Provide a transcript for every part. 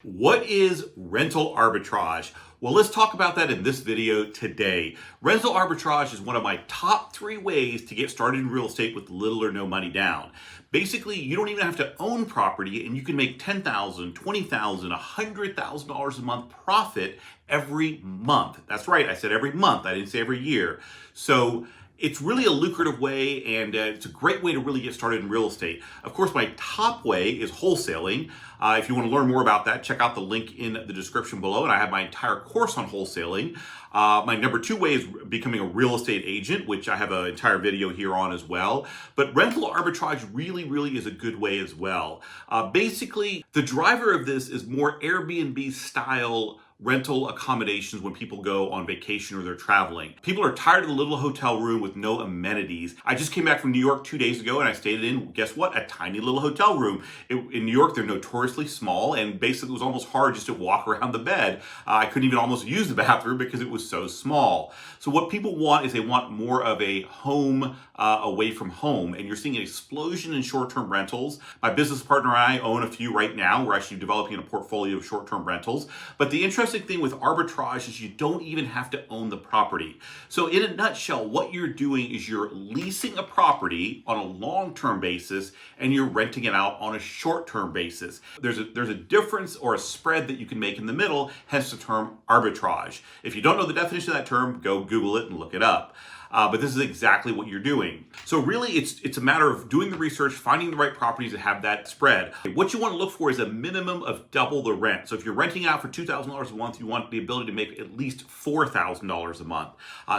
What is rental arbitrage? Well, let's talk about that in this video today. Rental arbitrage is one of my top 3 ways to get started in real estate with little or no money down. Basically, you don't even have to own property and you can make $10,000, $20,000, $100,000 a month profit every month. That's right, I said every month, I didn't say every year. So it's really a lucrative way, and it's a great way to really get started in real estate. Of course, my top way is wholesaling. If you want to learn more about that, check out the link in the description below, and I have my entire course on wholesaling. My number 2 way is becoming a real estate agent, which I have an entire video here on as well. But rental arbitrage really is a good way as well. Basically, the driver of this is more Airbnb style rental accommodations when people go on vacation or they're traveling. People are tired of the little hotel room with no amenities. I just came back from New York 2 days ago and I stayed in, guess what? A tiny little hotel room. In New York, they're notoriously small, and basically it was almost hard just to walk around the bed. I couldn't even almost use the bathroom because it was so small. So what people want is they want more of a home away from home, and you're seeing an explosion in short-term rentals. My business partner and I own a few right now. We're actually developing a portfolio of short-term rentals. But the interesting thing with arbitrage is you don't even have to own the property. So in a nutshell, what you're doing is you're leasing a property on a long-term basis and you're renting it out on a short-term basis. There's a difference or a spread that you can make in the middle, hence the term arbitrage. If you don't know the definition of that term, go Google it and look it up. But this is exactly what you're doing. So really, it's a matter of doing the research, finding the right properties that have that spread. What you want to look for is a minimum of double the rent. So if you're renting out for $2,000 a month, you want the ability to make at least $4,000 a month.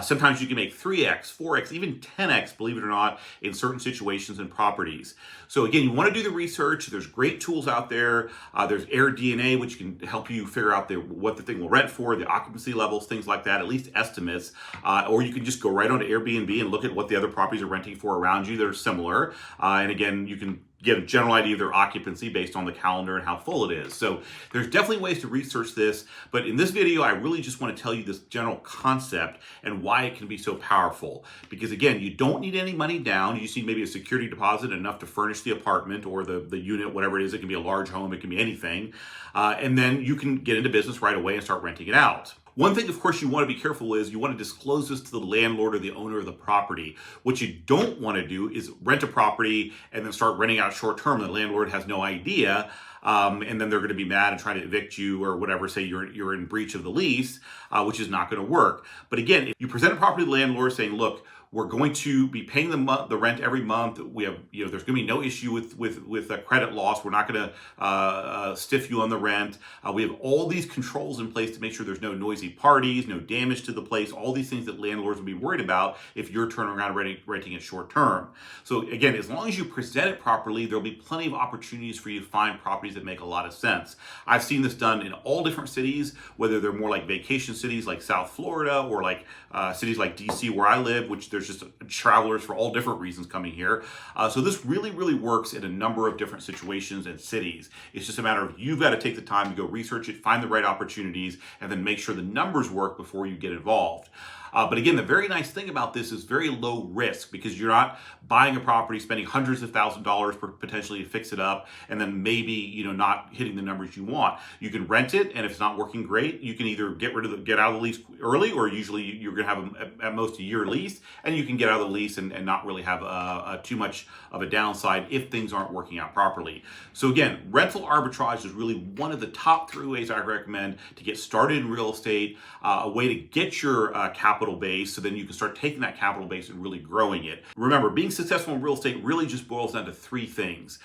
Sometimes you can make 3x, 4x, even 10x, believe it or not, in certain situations and properties. So again, you want to do the research. There's great tools out there. There's AirDNA, which can help you figure out what the thing will rent for, the occupancy levels, things like that, at least estimates. Or you can just go right on to Airbnb and look at what the other properties are renting for around you that are similar. And again, you can get a general idea of their occupancy based on the calendar and how full it is. So there's definitely ways to research this, but in this video, I really just want to tell you this general concept and why it can be so powerful. Because again, you don't need any money down. You just need maybe a security deposit enough to furnish the apartment or the unit, whatever it is. It can be a large home, it can be anything. And then you can get into business right away and start renting it out. One thing, of course, you want to be careful is you want to disclose this to the landlord or the owner of the property. What you don't want to do is rent a property and then start renting out short term. The landlord has no idea. And then they're going to be mad and try to evict you or whatever, say you're in breach of the lease, which is not going to work. But again, if you present a property to the landlord saying, look, we're going to be paying the rent every month. We have, there's going to be no issue with a credit loss. We're not going to stiff you on the rent. We have all these controls in place to make sure there's no noisy parties, no damage to the place, all these things that landlords would be worried about if you're turning around renting it short term. So again, as long as you present it properly, there'll be plenty of opportunities for you to find properties that make a lot of sense. I've seen this done in all different cities, whether they're more like vacation cities like South Florida or like cities like DC where I live, which there's just travelers for all different reasons coming here. So this really works in a number of different situations and cities. It's just a matter of you've got to take the time to go research it, find the right opportunities, and then make sure the numbers work before you get involved. But again, the very nice thing about this is very low risk because you're not buying a property, spending hundreds of thousands of dollars potentially to fix it up, and then maybe not hitting the numbers you want. You can rent it, and if it's not working great, you can either get out of the lease early, or usually you're going to have at most a year lease, and you can get out of the lease and not really have too much of a downside if things aren't working out properly. So again, rental arbitrage is really one of the top 3 ways I recommend to get started in real estate, a way to get your capital base, so then you can start taking that capital base and really growing it. Remember, being successful in real estate really just boils down to 3 things.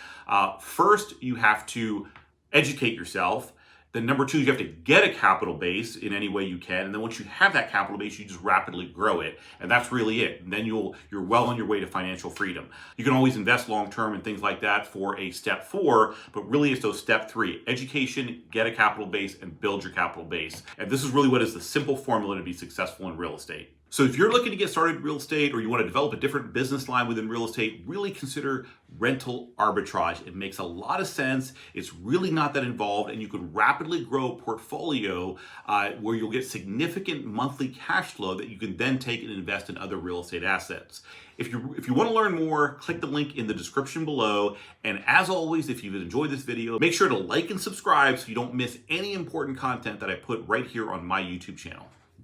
First, you have to educate yourself. Then number 2, you have to get a capital base in any way you can. And then once you have that capital base, you just rapidly grow it. And that's really it. And then you're well on your way to financial freedom. You can always invest long-term and things like that for a step 4, but really it's those step 3, education, get a capital base, and build your capital base. And this is really what is the simple formula to be successful in real estate. So if you're looking to get started in real estate or you want to develop a different business line within real estate, really consider rental arbitrage. It makes a lot of sense. It's really not that involved, and you can rapidly grow a portfolio where you'll get significant monthly cash flow that you can then take and invest in other real estate assets. If you want to learn more, click the link in the description below. And as always, if you've enjoyed this video, make sure to like and subscribe so you don't miss any important content that I put right here on my YouTube channel.